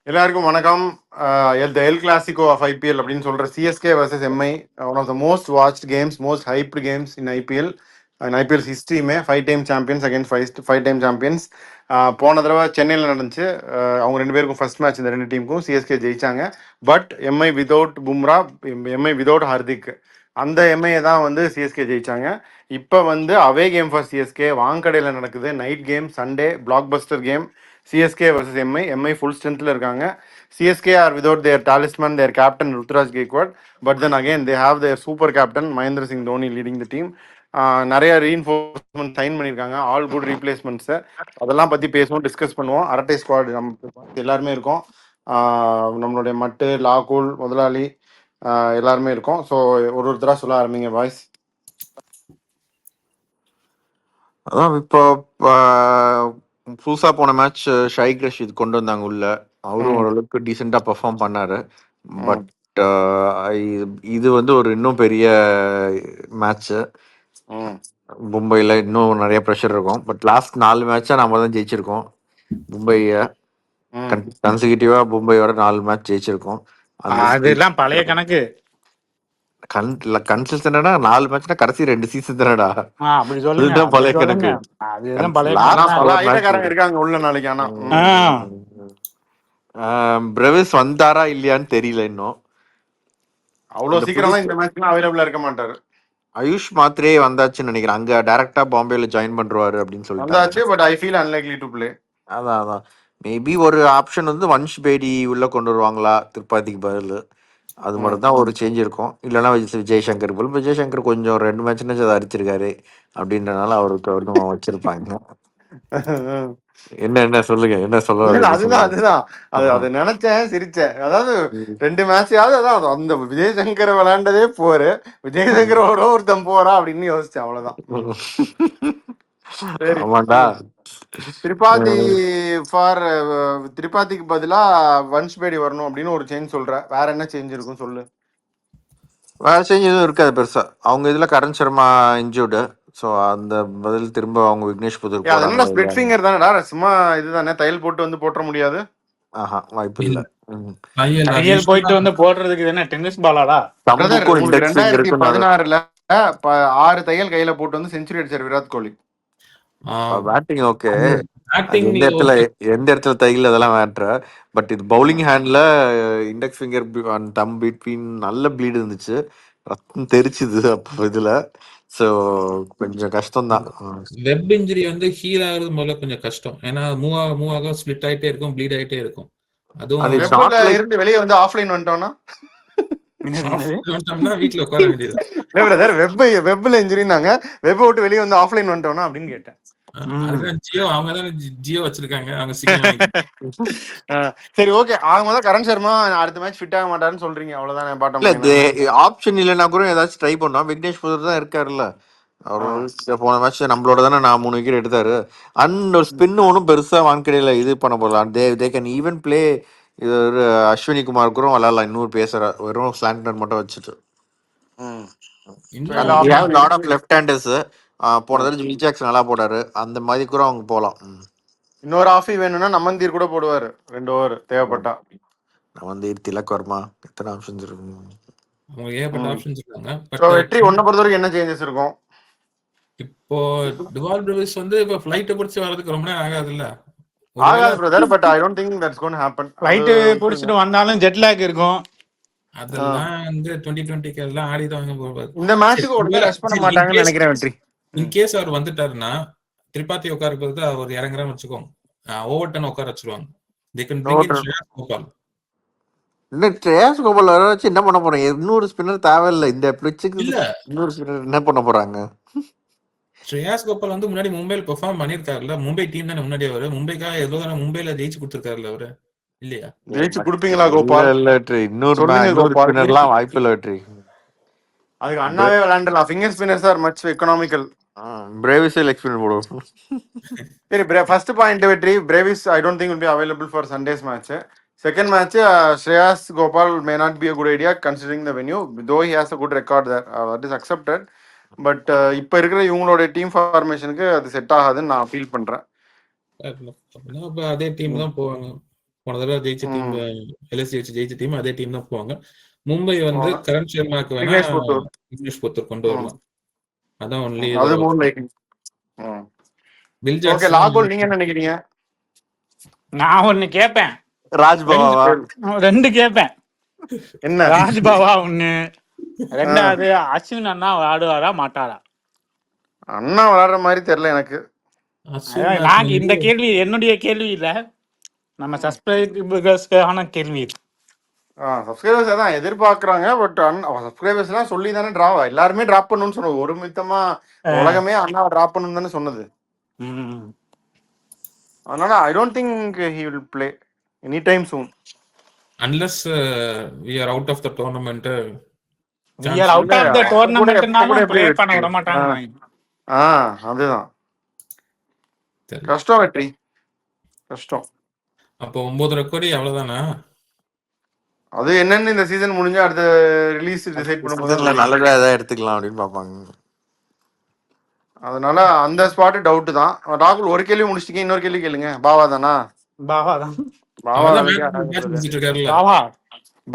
எல்லாருக்கும் வணக்கம். The el clasico of IPL அப்படின்னு சொல்ற CSK versus MI, one of the most watched games, most hyped games in IPL. IPL ஹிஸ்ட்ரியுமே 5 time champions against 5 time champions. போன தடவை சென்னையில் நடந்துச்சு. அவங்க ரெண்டு பேருக்கும் ஃபர்ஸ்ட் மேட்ச், இந்த ரெண்டு டீமுக்கும் சிஎஸ்கே ஜெயிச்சாங்க. But MI without Bumrah, MI without Hardik, அந்த எம்ஐயை தான் வந்து சிஎஸ்கே ஜெயிச்சாங்க. இப்போ வந்து அவே கேம் ஃபார் சிஎஸ்கே வாங்கடையில் நடக்குது. Night game, Sunday blockbuster game. CSK versus MI. MI full ஸ்ட்ரென்த்தில் இருக்காங்க. CSK are without their talisman, their captain Ruturaj Gaikwad. But then again they have their super captain Mahendra Singh Dhoni leading the team. நிறைய reinforcement sign பண்ணியிருக்காங்க, all good ரீப்ளேஸ்மெண்ட்ஸை. அதெல்லாம் பற்றி பேசுவோம், discuss பண்ணுவோம். அரட்டை ஸ்குவாட் நம்ம எல்லாருமே இருக்கோம். நம்மளுடைய மட்டு, லாகூல், முதலாளி எல்லாருமே இருக்கோம். ஸோ ஒருத்தராக சொல்ல ஆரம்பிங்க வாய்ஸ். அதான் இப்போ புதுசா போன மேட்ச் ஷைக் ரஷீத் கொண்டு வந்தாங்க உள்ள. அவரும் ஓரளவுக்கு டீசெண்டா பெர்ஃபார்ம் பண்ணாரு. பட் இது வந்து ஒரு இன்னும் பெரிய மேட்ச். மும்பைல இன்னும் நிறைய ப்ரெஷர் இருக்கும். பட் லாஸ்ட் 4 மேட்சா நாம தான் ஜெயிச்சிருக்கோம். மும்பைய கன்சிக்யூட்டிவா மும்பையோட 4 மேட்ச் ஜெயிச்சிருக்கோம். அதெல்லாம் பழைய கணக்கு. கன்சிஸ்டன்டா 4 மேட்ச்னா கடைசி 2 சீசன் தானடா. அப்படி சொல்லுங்க, பழைய கணக்கு. அதுதான் பழைய இருக்காங்க உள்ள நாளைக்கு. ஆனா பிரேவிஸ் வந்தாரா இல்லையான்னு தெரியல இன்னும். அவ்வளவு சீக்கிரமா இந்த மேட்ச்ல அவைலபிளா இருக்க மாட்டாரு. ஆயுஷ் மாத்ரே வந்தாச்சுன்னு நினைக்கிறேன். அங்க டைரக்டா பாம்பேல ஜாயின் பண்றாரு அப்படின்னு சொல்லிட்டாங்க. But I feel unlikely to play. அதான் மேபி ஒரு ஆப்ஷன் வந்து வன்ஷ் பேடி உள்ள கொண்டு வருவாங்களா திரிபாதிக்கு பதில். அது மட்டும் தான் ஒரு சேஞ்ச் இருக்கும். இல்லைன்னா விஜயசங்கர் போல். விஜயசங்கர் கொஞ்சம் 2 மேட்ச்னா அதை அடிச்சிருக்காரு அப்படின்றனால அவருக்கு வச்சிருப்பாங்க. என்ன சொல்லுங்க, என்ன சொல்ல? அதுதான் அது நினைச்சேன், சிரிச்சேன். அதாவது 2 மேட்சாவது அதான் அந்த விஜயசங்கர் விளையாண்டதே போரு, விஜயசங்கரோட ஒருத்தன் போறா அப்படின்னு யோசிச்சேன். அவ்வளவுதான். திரிபாதிக்கு பதிலா வன்ஷ் பேடி வரணும் அப்படின்னு ஒரு சேஞ்ச் சொல்ற. வேற என்ன சேஞ்ச் இருக்கும் சொல்லு? வேற சேஞ்ச் எதுவும் இருக்காது பெருசா. அவங்க இதுல கரண் சர்மா இன்ஜூர்டு. சோ அந்த பதில் திரும்ப அவங்க விக்னேஷ் புதூர் போறாங்க. ஸ்பிளிட் ஃபிங்கர் தானடா, சும்மா இதுதானே, தையல் போட்டு வந்து போட்ற முடியாது. வாய்ப்பு இல்ல. தையல் போயிட்டு வந்து போடுறதுக்கு என்ன டென்னிஸ் பாலாடா? 2016ல 6 தையல் கையில போட்டு வந்து செஞ்சுரி அடிச்சார் விராட் கோலி. பேட்டிங் ஓகே, எந்த இடத்துல தையல் அதெல்லாம் மேட்ரு. பட் இது பவுலிங் ஹேண்ட்ல இண்டெக்ஸ் ஃபிங்கர் தம் பிட்வீன் நல்ல ப்ளீட் இருந்துச்சு, ரத்தம் தெரிச்சுது அப்போ இதுல. சோ கொஞ்சம் கஷ்டம் தான். வெப் இன்ஜுரி வந்து ஹீல் ஆகுறது முதல்ல கொஞ்சம் கஷ்டம். ஏன்னா மூவாக ஸ்ப்ளிட் ஆயிட்டே இருக்கும், ப்ளீட் ஆயிட்டே இருக்கும். அதுவும் இருந்து வெளியே வந்து ஆஃப்லைன் வந்துட்டோம்னா வீட்டுல உட்கார வேண்டியது. வெப்ல இன்ஜுரினாங்க, வெப் விட்டு வெளியே வந்து ஆஃப்லைன் வந்துட்டோம்னா அப்படின்னு கேட்டேன். ஜியோ, அவங்க தான் ஜியோ வச்சிருக்காங்க. அவங்க சரி ஓகே, அவங்க தான் கரண் சர்மா அடுத்த மேட்ச் ஃபிட் ஆக மாட்டாருன்னு சொல்றீங்க, அவ்வளவுதான். பாட்டம் ஆப்ஷன் இல்லைன்னா கூட ஏதாச்சும் ட்ரை பண்ணோம். விக்னேஷ் புதூர் தான் இருக்காருல்ல. அவர் போன மேட்ச் நம்மளோட தானே 3 விக்கெட் எடுத்தாரு. அண்ட் ஒரு ஸ்பின் ஒன்றும் பெருசா வான்கடையில இது பண்ண போடலாம். They can even play. இது ஒரு அஸ்வினி குமார் கூட விளையாடலாம். இன்னொரு பேசுற வெறும் ஸ்லாண்டர் மட்டும் வச்சுட்டு. Lot of left handers. போன தடவை ஜில் ஜாக்சன் நல்லா போடாரு, அந்த மாதிரி கூட அவங்க போலாம். இன்னொரு ஆஃபி வேணும்னா நமந்தீர் கூட போடுவாரு 2 ஓவர் தேவைப்பட்டா. நமந்தீர், திலக் வர்மா, எத்தனை ஆப்ஷன்ஸ் இருக்கு. வெற்றி ஒன்ன பொறுத்த வரைக்கும் என்ன சேஞ்சஸ் இருக்கும்? இப்போ டுவால் பிரேவிஸ் வந்து இப்ப ஃளைட் பிடிச்சு வரதுக்கு ரொம்ப நேரம் ஆகாதுல்ல? ஆகாது brother, but I don't think that's going to happen. Flight பிடிச்சிட்டு வந்தாலும் ஜெட் லாக் இருக்கும். அதெல்லாம் வந்து 2020 எல்லாம் ஆடி தான் போவாரு. இந்த மேட்ச்க்கு ஒருமே ரஷ் பண்ண மாட்டாங்கன்னு நினைக்கிறேன் வெற்றி. இன் கேஸ் அவர் வந்துட்டாருன்னா திரிபாதி உட்கார போது அவர் இறங்குறான்னு வச்சுக்கோங்க, ஓவர்டன் உட்கார வச்சிருவாங்க. they can bring in Shreyas Gopal. Shreyas Gopal வர வச்சு என்ன பண்ண போறாங்க? 200 ஸ்பின்னர் தேவையில்லை இந்த பிட்சுக்கு. 200 ஸ்பின்னர் என்ன பண்ண போறாங்க? ஸ்ரேயாஸ் கோபால் வந்து முன்னாடி மும்பைல பெர்ஃபார்ம் பண்ணிருக்காருல்ல. மும்பை டீம் தானே முன்னாடி. அவரு மும்பைக்காக ஏதோ தானே மும்பைல ஜெயிச்சு கொடுத்திருக்காருல்ல அவரு, இல்லையா? ஜெயிச்சு குடுப்பீங்களா கோபால்? இல்ல வெற்றி, இன்னொரு ஸ்பின்னர்லாம் வாய்ப்பு இல்ல வெற்றி. அதுக்கு அண்ணாவே விளையாண்டலாம். Finger spinners are much economical. Brevis explain போடுவோம். சரி, ஃபர்ஸ்ட் பாயிண்ட் வெற்றி. Brevis I don't think will be available for Sunday's match. Second match, Shreyas Gopal may not be a good idea considering the venue, though he has a good record there. That is accepted. But இப்போ இருக்கிற இவங்களோட team ஃபார்மேஷனுக்கு அது set ஆகாதுன்னு நான் feel பண்றேன். அதே team தான் போவாங்க. போன தடவை ஜெயிச்ச டீம் எல்எஸ்சி வச்சு ஜெயிச்ச டீம் அதே டீம் தான் போவாங்க. மும்பை வந்து போவாங்க. கரண் சர்மாக்கு வேணா விக்னேஷ் புத்தூர். விக்னேஷ் புத்தூர் கொண்டு வரலாம். அதான் ஒன்லி அது more likely. பில் ஓகே, ஜாக்சன் லாகோல் நீங்க என்ன நினைக்கிறீங்க? நான் ஒண்ணு கேட்பேன், ராஜ்பவாவா? ரெண்டு கேட்பேன். என்ன ராஜ்பாவா ஒண்ணு, ரெண்டாவது அஸ்வின் அண்ணா ஆடுவாரா மாட்டாரா? அண்ணா விளையாடுற மாதிரி தெரியல எனக்கு. அஸ்வின் நாங்க இந்த கேள்வி என்னுடைய கேள்வி இல்ல, நம்ம சப்ஸ்கிரைபர்ஸ்க்கான கேள்வி. சப்ஸ்கிரைபர்ஸ் அதான் எதிர்பார்க்கறாங்க. பட் சப்ஸ்கிரைபர்ஸ் எல்லாம் சொல்லி தானே டிராவா எல்லாருமே டிராப் பண்ணணும்னு சொன்னது. ஒரு மித்தமா உலகமே அண்ணாவை டிராப் பண்ணணும்னு தானே சொன்னது. அதனால ஐ don't think he will play any time soon unless we are out of the tournament. We are out of the tournamentனாலும் ப்ளே பண்ண விட மாட்டாங்க. அதுதான் கஷ்டம், வெற்றி கஷ்டம். அப்போ 9.5 கோடி அவ்வளவுதானா? அது என்னன்னு இந்த சீசன் முடிஞ்சா அடுத்த ரிலீஸ் டிசைட் பண்ணும்போது நல்லதா ஏதாவது எடுத்துக்கலாம் அப்படின்னு பாப்பாங்க. அதனால அந்த ஸ்பாட் டவுட் தான். ராகுல் ஒரு கேள்வி முடிச்சிட்டீங்க, இன்னொரு கேள்வி கேளுங்க. பாவா தானா? பாவா தான்.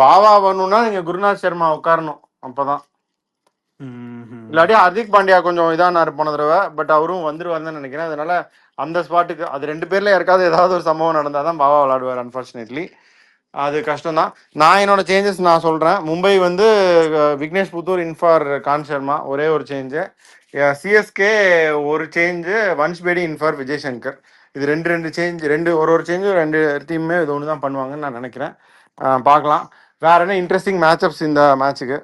பாவா வரணும்னா நீங்க குருநாத் சர்மா உட்காரணும், அப்பதான். இல்லாட்டி ஹர்திக் பாண்டியா கொஞ்சம் இதானாரு போன தடவை, பட் அவரும் வந்துருவாருன்னு நினைக்கிறேன். அதனால அந்த ஸ்பாட்டுக்கு அது ரெண்டு பேர்ல யாருக்காவது ஏதாவது ஒரு சம்பவம் நடந்தாதான் பாவா விளையாடுவார். அன்பார்ச்சுனேட்லி அது கஷ்டம் தான். நான் என்னோட சேஞ்சஸ் நான் சொல்றேன். மும்பை வந்து விக்னேஷ் புத்தூர் இன்ஃபார் கான் சர்மா, ஒரே ஒரு சேஞ்சு. சிஎஸ்கே ஒரு சேஞ்சு, வன்ஷ் பேடி இன்ஃபார் விஜய் சங்கர். இது ரெண்டு சேஞ்ச், ஒரு சேஞ்சு ரெண்டு டீமுமே இது ஒன்று தான் பண்ணுவாங்கன்னு நான் நினைக்கிறேன். பார்க்கலாம். வேற என்ன இன்ட்ரெஸ்டிங் மேட்சப்ஸ் இந்த மேட்சுக்கு?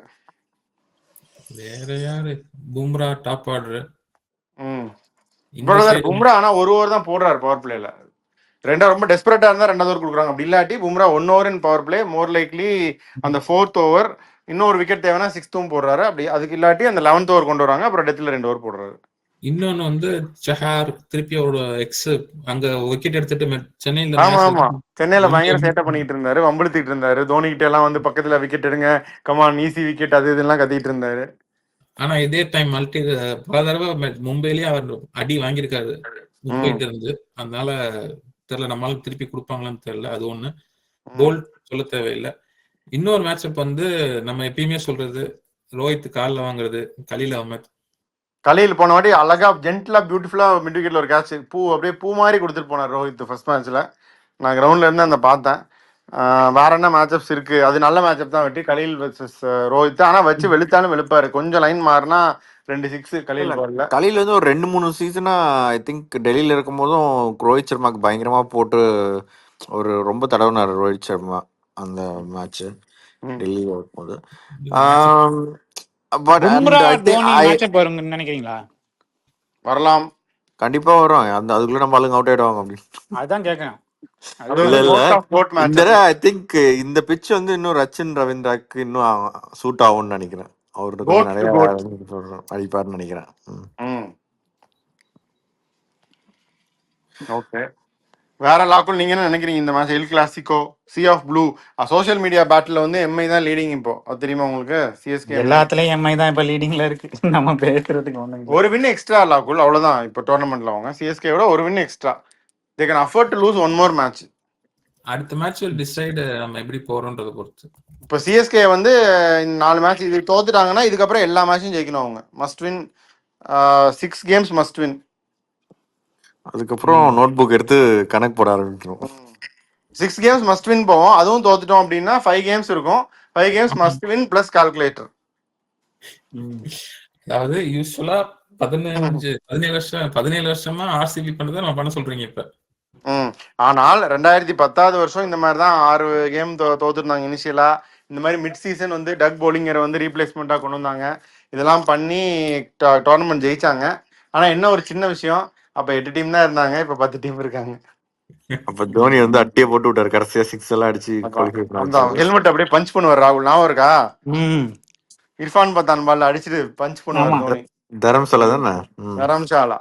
வேற யாரு? Bumrah top order. பும்ரா ஆனா ஒரு ஓவர் தான் போடுறாரு பவர் பிளேல. ரெண்டா ரொம்ப டெஸ்பரேட்டா இருந்தா 2வது ஓவர் கொடுக்குறாங்க. அப்படி இல்லாட்டி பும்ரா 1 ஓவர் இன் பவர் பிளே, மோர் லைக்லி அந்த 4th ஓவர் இன்னொரு விக்கெட் தேவைன்னா 6th போடுறாரு. அப்படி அதுக்கு இல்லாட்டி அந்த 11th ஓவர் கொண்டு வராங்க. அப்புறம் டெத்ல 2 ஓவர் போடுறாரு. இன்னொன்னு வந்து சஹார் திருப்பி அவரோட எக்ஸ் அங்க விக்கெட் எடுத்துட்டு சென்னையில. ஆமா, சென்னையில பயங்கர சேட்டை பண்ணிட்டு இருந்தாரு, வம்பிழுத்திட்டு இருந்தாரு. தோனி கிட்ட எல்லாம் வந்து பக்கத்துல விக்கெட் எடுங்க, கமான் ஈஸி விக்கெட், அது இதெல்லாம் கத்திட்டு இருந்தாரு. ஆனா இதே டைம் பல தடவை மும்பைலயே அவர் அடி வாங்கியிருக்காரு மும்பைட்டு இருந்து. அதனால தெரியல, நம்மளால திருப்பி கொடுப்பாங்களான்னு தெரியல. அது ஒண்ணு போல்ட் சொல்ல தேவையில்லை. இன்னொரு மேட்சப் வந்து நம்ம எப்பயுமே சொல்றது, ரோஹித் காலில் வாங்குறது, கலீல் போன வாட்டி அழகா ஜென்டலா பியூட்டிஃபுல்லா மிட் விக்கெட்ல ஒரு கேட்ச், அப்படியே பூ மாதிரி கொடுத்துட்டு போனார் ரோஹித் ஃபர்ஸ்ட் மேட்ச்ல. நான் கிரவுண்ட்ல இருந்து அந்த பார்த்தேன். வேற என்ன மேட்சப்ஸ் இருக்கு? அது நல்ல மேட்சப் தான் வெட்டி, கலீல் வர்சஸ் ரோஹித். ஆனா வச்சு வெளுத்தாலும் வெளுப்பாரு. கொஞ்சம் லைன் மாறினா 2 6 கலீல் போடல. கலீல் வந்து ஒரு 2-3 சீசனா ஐ திங்க் டெல்லியில இருக்கும் போதும் ரோஹித் சர்மாக்கு பயங்கரமா போட்டு ஒரு ரொம்ப தடவினார் ரோஹித் சர்மா அந்த மேட்ச் டெல்லியில இருக்கும்போது. நினைக்கிறீங்களா? வரலாம், கண்டிப்பா வரும். அதுக்குள்ள நம்ம ஆளுங்க அவுட் ஆயிடுவாங்க அப்படின்னு அதான் கேட்கறேன். ஐ திங்க் இந்த பிட்ச் வந்து இன்னும் ரச்சின் ரவீந்திராக்கு இன்னும் சூட் ஆகும்னு நினைக்கிறேன். அவருக்கு நிறைய அடிப்பாருன்னு நினைக்கிறேன். ஓகே, வேற லாக்குள் நீங்க என்ன நினைக்கிறீங்க இந்த match? El Clasico, sea of blue, social media battle வந்து எம்ஐ தான் லீடிங் இப்போ. அது தெரியுமா உங்களுக்கு? சிஎஸ்கே எல்லாத்துலயும் எம்ஐ தான் இப்போ லீடிங்ல இருக்கு. நம்ம பேசுறதுக்கு ஒரு வின் எக்ஸ்ட்ரா லாக்குள், அவ்வளவுதான். இப்போ டோர்னமெண்ட்ல அவங்க சிஎஸ்கே விட ஒரு win extra. they can afford to lose one more match. அடுத்த மேட்ச் will decide நம்ம எப்படி போறோம்ன்றத பொறுத்து. இப்போ சிஎஸ்கே வந்து 4 மேட்ச் இது தோத்துட்டாங்கன்னா இதுக்கப்புறம் எல்லா மேட்சும் ஜெயிக்கணும் அவங்க. Must win 6 games must win. அதுக்கப்புறம் நோட் புக் எடுத்து கணக்கு போட ஆரம்பிக்கணும். 6 games மஸ்ட் வின் போவோம். அதுவும் தோத்துட்டோம் அப்படின்னா 5 games இருக்கும். 5 games must win plus calculator. அதாவது யூஸ்வலா 17 வருஷமா ஆர்சிபி பண்ணதை நம்ம பண்ண சொல்றீங்க இப்ப. ஆனால் 2010 வருஷம் இந்த மாதிரி தான் 6 கேம் தோத்துருந்தாங்க இனிஷியலா. இந்த மாதிரி மிட் சீசன் வந்து டக் போலிங்கரை வந்து ரீப்ளேஸ்மெண்டா கொண்டு வந்தாங்க. இதெல்லாம் பண்ணி டோர்னமெண்ட் ஜெயிச்சாங்க. ஆனா என்ன ஒரு சின்ன விஷயம், அப்ப 8 டீம் தான் இருந்தாங்க, இப்ப 10 டீம் இருக்காங்க. அப்ப தோனி வந்து அட்டியை போட்டு விட்டாரு கடைசியா 6 எல்லாம் அடிச்சு. ஹெல்மெட் அப்படியே பஞ்ச் பண்ணுவார் ராகுல், ஞாபகம் இருக்கா? இர்ஃபான் பத்தான் பால்ல அடிச்சுட்டு பஞ்ச் பண்ணுவார் தோனி. தரம்சாலா தானே? தரம்சாலா.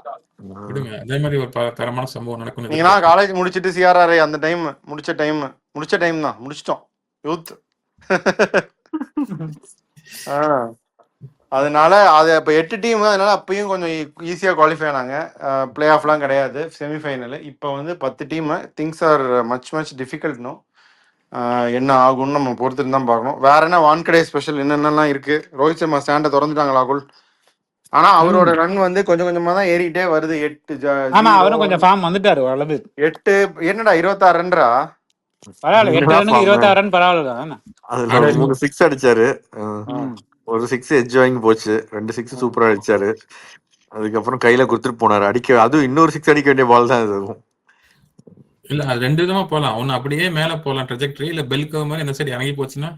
அதே மாதிரி ஒரு தரமான சம்பவம் நடக்கும். நீங்க காலேஜ் முடிச்சிட்டு சிஆர்ஆர் அந்த டைம் முடிச்ச டைம் தான் முடிச்சிட்டோம் யூத். அதனால அது இப்போ 8 டீம், அதனால அப்பயும் கொஞ்சம் ஈஸியாக குவாலிஃபை ஆனாங்க. பிளே ஆஃப்லாம் கிடையாது, செமிஃபைனல். இப்போ வந்து 10 team. Things are much difficult. No என்ன ஆகும்னு நம்ம பொறுத்துட்டு தான் பார்க்கணும். வேற என்ன வான்கடை ஸ்பெஷல் என்னென்னலாம் இருக்கு? ரோஹித் சர்மா ஸ்டாண்டை திறந்துட்டாங்க ராகுல். ஆனா அவரோட ரன் வந்து கொஞ்சம் கொஞ்சமா தான் ஏறிக்கிட்டே வருது. 8 அவரும் கொஞ்சம் ஃபார்ம் வந்துட்டாரு ஓரளவு. 8 என்னடா 26 ரன்ரா? பரவாயில்ல, 8 ரன்னுக்கு 26 ரன் பரவாயில்ல. அதுல 3 6 அடிச்சாரு. ஒரு 6 எட்ஜ் வாங்கி போச்சு, 2 6 சூப்பரா அடிச்சாரு. அதுக்கப்புறம் கையில கொடுத்துட்டு போனாரு அடிக்க. அதுவும் இன்னொரு 6 அடிக்க வேண்டிய பால் தான் இது. இல்ல அது 2 விதமா போலாம். ஒன்னு அப்படியே மேல போலாம் ட்ரெஜெக்டரி, இல்ல பெல் கர்வ் மாதிரி இந்த சைடு இறங்கி போச்சுன்னா.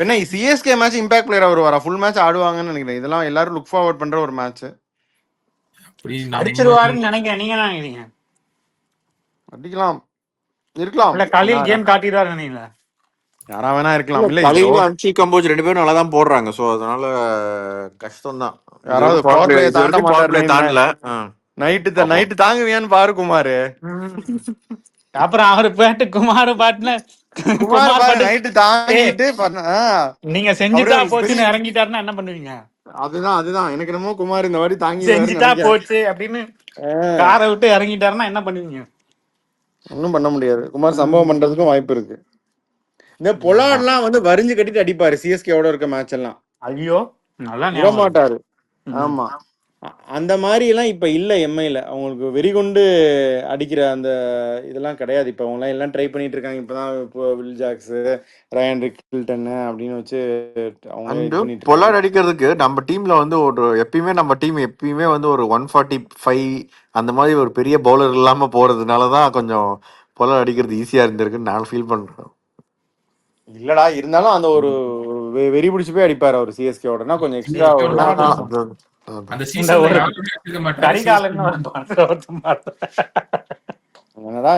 என்ன சிஎஸ்கே மேட்ச் இம்பாக்ட் பிளேயர் அவர் வரா, ஃபுல் மேட்ச் ஆடுவாங்கன்னு நினைக்கிறேன். இதெல்லாம் எல்லாரும் லுக் ஃபார்வர்ட் பண்ற ஒரு மேட்ச். அப்படி அடிச்சிருவாருன்னு நினைக்கிறேன். நீங்க என்ன நினைக்கிறீங்க? அடிக்கலாம், இருக்கலாம். இல்ல கலீல் கேம் காட்டிடுவாரு நினைக்கிறீங்களா? யாரா வேணா இருக்கலாம். இல்ல கலீல் அன்சி கம்போஜ் 2 பேரும் நல்லா தான் போடுறாங்க. சோ அதனால கஷ்டம் தான். யாராவது தாண்டல. நைட்டு தாங்குவியான்னு பாரு குமார். அப்புறம் அவரு பாட்டு குமார் பாட்டுல நைட்டு தாங்கிட்டு நீங்க செஞ்சுட்டா போச்சுன்னு இறங்கிட்டாருன்னா என்ன பண்ணுவீங்க? அதுதான் எனக்கு என்னமோ குமார் இந்த மாதிரி தாங்கி செஞ்சுட்டா போச்சு அப்படின்னு காரை விட்டு இறங்கிட்டாருன்னா என்ன பண்ணுவீங்க? ஒன்னும் பண்ண முடியாது. குமார் சம்பவம் பண்றதுக்கும் வாய்ப்பு இருக்கு. இந்த பொலாட்லாம் வந்து வரிஞ்சு கட்டிட்டு அடிப்பாரு சிஎஸ்கேவோட இருக்க மேட்ச் எல்லாம். ஐயோ நல்லா விட மாட்டாரு. ஆமா, அந்த மாதிரி எல்லாம் இப்ப இல்ல எம்ஐல. அவங்களுக்கு வெறிகொண்டு அடிக்கிற அந்த இதெல்லாம் கிடையாது. இப்ப அவங்க எல்லாம் ட்ரை பண்ணிட்டு இருக்காங்க. இப்பதான் இப்போ வில் ஜாக்ஸ், ரயான் ரிக்கில்டன் அப்படின்னு வச்சு அவங்க பொலாட் அடிக்கிறதுக்கு நம்ம டீம்ல வந்து ஒரு எப்பயுமே வந்து ஒரு 145 அந்த மாதிரி ஒரு பெரிய பவுலர் இல்லாம போறதுனாலதான் கொஞ்சம் பொலாட் அடிக்கிறது ஈஸியா இருந்திருக்குன்னு நான் ஃபீல் பண்றேன். இல்லடா, இருந்தாலும் அந்த ஒரு வெறி பிடிச்சு போய் அடிப்பாரு அவர் சிஎஸ்கேவோடனா கொஞ்சம் எக்ஸ்ட்ரா. அந்த சீசன்ல எடுக்க மாட்டாரு. என்னடா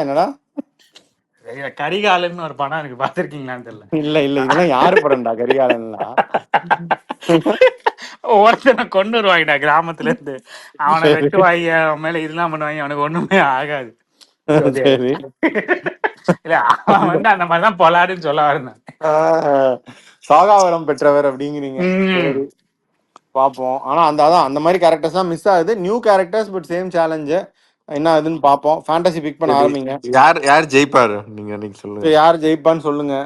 கரிகாலன்னு ஒரு படம் இருக்கு, பாத்திருக்கீங்களான்னு தெரியல. இல்ல இதெல்லாம் யாரு படம்டா கரிகாலன்லாம்? ஒருத்தனை கொண்டு வருவாங்கடா கிராமத்துல இருந்து. அவனை வெட்டுவாங்க, அவன் மேல இதெல்லாம் பண்ணுவாங்க, அவனுக்கு ஒண்ணுமே ஆகாது. இல்ல அவன் வந்து அந்த மாதிரிதான் பொலாடுன்னு சொல்ல வரேன். சாகாவரம் பெற்றவர் அப்படிங்கிறீங்க. பாப்போம். ஆனா அந்த மாதிரி கேரக்டர்ஸ் தான் மிஸ் ஆகுது. New characters but same challenge. என்ன ஆகுதுன்னு பாப்போம். ஃபேண்டசி பிக் பண்ண ஆரம்பிங்க. யார் ஜெயிப்பாரு நீங்க சொல்லுங்க. யார் ஜெயிப்பான்னு சொல்லுங்க.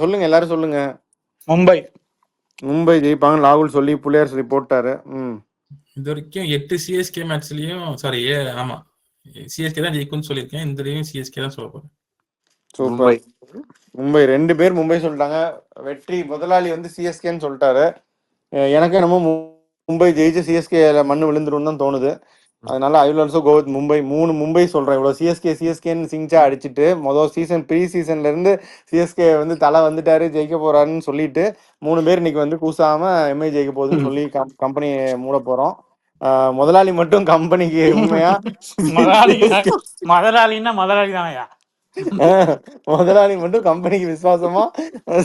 சொல்லுங்க, எல்லாரும் சொல்லுங்க. மும்பை ஜெயிப்பாங்க ராகுல் சொல்லி புள்ளையர் சொல்லி போட்டாரு. இது வரைக்கும் 8 சிஎஸ்கே மேட்ச்லயும் ஆமா சிஎஸ்கே தான் ஜெயிக்கும்னு சொல்லியிருக்கேன். இந்த தடவையும் சிஎஸ்கே தான் சொல்ல போறேன். சூப்பர். மும்பை 2 பேர் மும்பை சொல்லிட்டாங்க. வெற்றி முதலாளி வந்து சிஎஸ்கேன்னு சொல்லிட்டாரு. எனக்கு என்னமோ மும்பை ஜெயிச்சு சிஎஸ்கேல மண்ணு விழுந்துரும் தான் தோணுது. அதனால I will also go with Mumbai. 3 Mumbai சொல்றேன். இவ்வளவு சிஎஸ்கேன்னு சிங்சா அடிச்சுட்டு முதல் ப்ரீ சீசன்ல இருந்து சிஎஸ்கே வந்து தலை வந்துட்டாரு ஜெயிக்க போறாருன்னு சொல்லிட்டு 3 பேர் இன்னைக்கு வந்து கூசாம எம்ஐ ஜெயிக்க போகுதுன்னு சொல்லி கம்பெனி மூட போறோம். முதலாளி மட்டும் கம்பெனிக்கு உண்மையா முதலாளி தானயா? முதலாளி மட்டும் கம்பெனிக்கு விசுவாசமா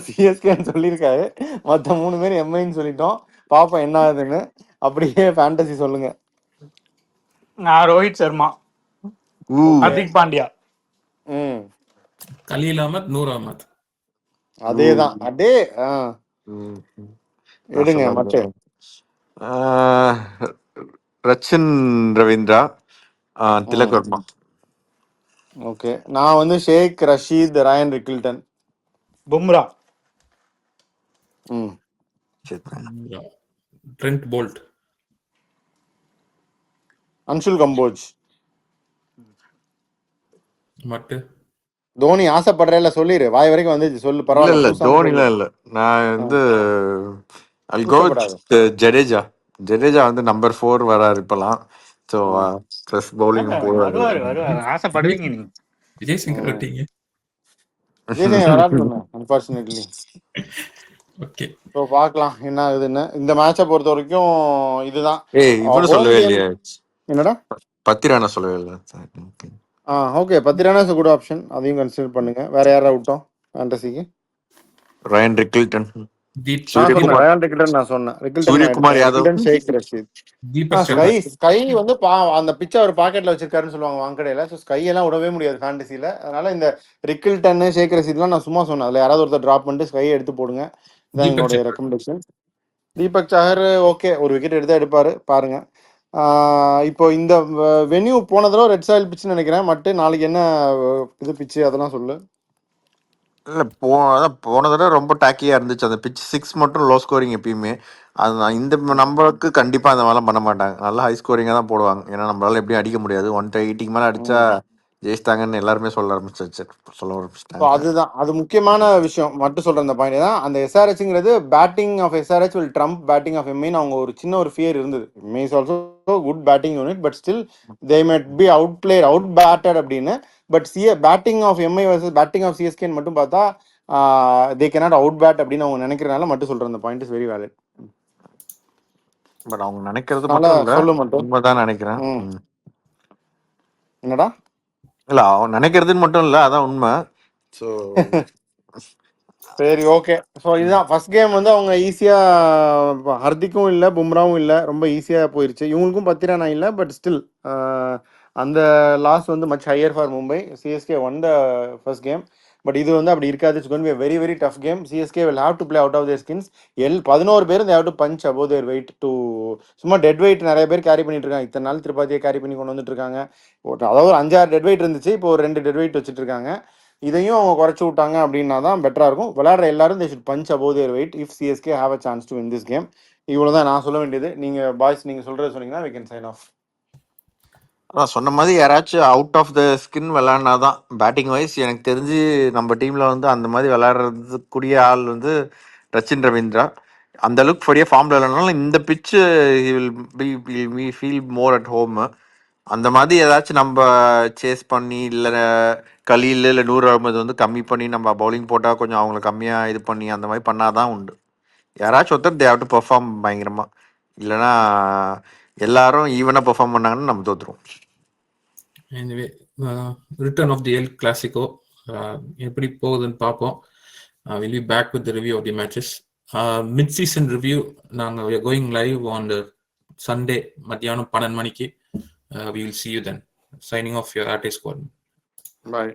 சிஎஸ்கேன்னு சொல்லியிருக்காரு. மற்ற 3 பேர் எம்ஐன்னு சொல்லிட்டோம். பாப்போம் என்ன ஆகுதுன்னு. அப்படியே ஃபேண்டசி சொல்லுங்க. ரோஹித் சர்மா, ஹர்திக் பாண்டியா, கலீல் அஹ்மத், நூர் அஹ்மத். அதேதான். எடுங்க மட்டும். ரச்சின் ரவீந்திரா, திலக் வர்மா. ஓகே, நான் வந்து Sheikh Rasheed, Ryan Rickelton, Bumrah, Trent Boult, Anshul Kamboj. மட்டு தோனி ஆசைப்படுறேல சொல்லிரு, வாய் வரைக்கும் வந்துச்சு சொல்லு. பரவாயில்ல. தோனிலாம் இல்ல, நான் வந்து ஜடேஜா வந்து நம்பர் 4 வராரு இப்பலாம். சோ ஃப்ரெஷ் பவுலிங் வருவாரு. ஆசைப்படுவீங்க நீங்க. விஜய் சங்கர் வெட்டிங்க. அன்பார்ச்சுனேட்லி. ஓகே, சோ பார்க்கலாம் என்ன ஆகுதுன்னு. இந்த மேட்சை பொறுத்த வரைக்கும் இதுதான். இவனு சொல்லவே இல்லையே. என்னடா பத்திரானா சொல்லவே இல்லை. Okay, Pathirana is a good option. அதையும் கன்சிடர் பண்ணுங்க. வேற யாரா விட்டோம் ஃபேண்டசிக்கு? ரயான் ரிக்கில்டன், ரயான் ரிக்கில்டன் நான் சொன்னேன். சூரியகுமார் யாதவ், ஷேக் ரஷீத். ஸ்கை வந்து அந்த பிச்சை அவர் பாக்கெட்ல வச்சிருக்காருன்னு சொல்லுவாங்க வாங்கடையில. ஸோ ஸ்கை எல்லாம் விடவே முடியாது ஃபேண்டசில. அதனால இந்த ரிக்கில்டன், ஷேக் ரஷீத்லாம் நான் சும்மா சொன்னேன். அதுல யாராவது ஒருத்தர் டிராப் பண்ணிட்டு ஸ்கையை எடுத்து போடுங்க. இதான் என்னுடைய ரெக்கமெண்டேஷன். தீபக் சஹர் ஓகே, ஒரு விக்கெட் எடுப்பாரு பாருங்க. இப்போ இந்த வென்யூ போன தடவை ரெட் சாயில் பிச்சுன்னு நினைக்கிறேன். மட்டும் நாளைக்கு என்ன இது பிச்சு அதெல்லாம் சொல்லு. இல்லை போன தடவை ரொம்ப டேக்கியாக இருந்துச்சு அந்த பிச். 6 மட்டும் லோ ஸ்கோரிங் எப்பயுமே. அது இந்த நம்மளுக்கு கண்டிப்பாக அந்த மாதிரிலாம் பண்ண மாட்டாங்க. நல்லா ஹை ஸ்கோரிங்காக தான் போடுவாங்க. ஏன்னா நம்மளால எப்படியும் அடிக்க முடியாது. 180 மேலே அடிச்சா ஜெயிச்சிட்டாங்கன்னு எல்லாருமே சொல்ல ஆரம்பிச்சிட்டாங்க. அதுதான் அது முக்கியமான விஷயம் மட்டும் சொல்ற அந்த பாயிண்ட் தான். அந்த எஸ்ஆர்ஹெச்ங்கிறது batting of SRH will trump batting of எம்ஐன்னு அவங்க ஒரு சின்ன ஒரு ஃபியர் இருந்தது. MI is also good batting unit, but still they might be out batted அப்படின்னு. But batting of MI versus batting of சிஎஸ்கேன்னு மட்டும் பார்த்தா தே கேனாட் அவுட் பேட் அப்படின்னு அவங்க நினைக்கிறனால மட்டும் சொல்ற அந்த point is very valid. But அவங்க நினைக்கிறது மட்டும் சொல்ல மட்டும் உண்மைதான் நினைக்கிறேன். என்னடா இல்ல அவன் நினைக்கிறதுன்னு மட்டும் இல்ல, அதான் உண்மை. ஸோ சரி ஓகே. ஸோ இதுதான் ஃபர்ஸ்ட் கேம் வந்து அவங்க ஈஸியாக ஹர்திக்கும் இல்லை பும்ராவும் இல்லை, ரொம்ப ஈஸியாக போயிருச்சு. இவங்களுக்கும் 10 ரன் இல்லை, பட் ஸ்டில் அந்த லாஸ் வந்து much higher for Mumbai. CSK won the first game, but இது வந்து அப்படி இருக்காது. It's going to be very very tough game. CSK will have to play out of their skins. 11 பேர் have to punch above their weight too. சும்மா dead weight நிறைய பேர் carry பண்ணிட்டு இருக்காங்க. இத்தனை நாள் திருப்பாத்தியை கேரி பண்ணி கொண்டு வந்துட்டு இருக்காங்க. அதாவது ஒரு 5-6 டெட் வெயிட் இருந்துச்சு, இப்போ ஒரு 2 டெட் வெயிட் வச்சுட்டு இருக்காங்க. இதையும் அவங்க குறைச்சி விட்டாங்க அப்படின்னா தான் பெட்டராக இருக்கும். விளையாடுற எல்லாரும் they should punch above their weight if CSK have a chance to win this game. இவ்வளோ தான் நான் சொல்ல வேண்டியது. நீங்கள் பாய்ஸ் நீங்கள் சொல்கிறது சொன்னீங்கன்னா we can sign off. அதான் சொன்ன மாதிரி யாராச்சும் அவுட் ஆஃப் த ஸ்கின் விளையாடினாதான் பேட்டிங் வைஸ் எனக்கு தெரிஞ்சு நம்ம டீமில் வந்து அந்த மாதிரி விளையாடுறதுக்குரிய ஆள் வந்து ரச்சின் ரவீந்திரா. அந்த அளவுக்கு பெரிய ஃபார்மில் இல்லைனாலும் இந்த பிச்சு will feel more at home. அந்த மாதிரி ஏதாச்சும் நம்ம சேஸ் பண்ணி இல்லை கலீல் இல்லை நூர் அகமது வந்து கம்மி பண்ணி நம்ம பவுலிங் போட்டால் கொஞ்சம் அவங்கள கம்மியாக இது பண்ணி அந்த மாதிரி பண்ணாதான் உண்டு. யாராச்சும் ஒருத்தர் தே ஹேவ் டு பெர்ஃபார்ம் பயங்கரமாக. இல்லைன்னா எல்லாரும் ஈவனாக பெர்ஃபார்ம் பண்ணாங்கன்னு நம்ம தோற்றுருவோம். Anyway return of the el clasico எப்படி போகுதுன்னு பார்ப்போம். Will be back with review of the matches. Mid season review நாங்கள் கோயிங் லைவ் ஆன் சண்டே மத்தியானம் 12 மணிக்கு. We will see you then. Signing off your Arte Squad. Bye.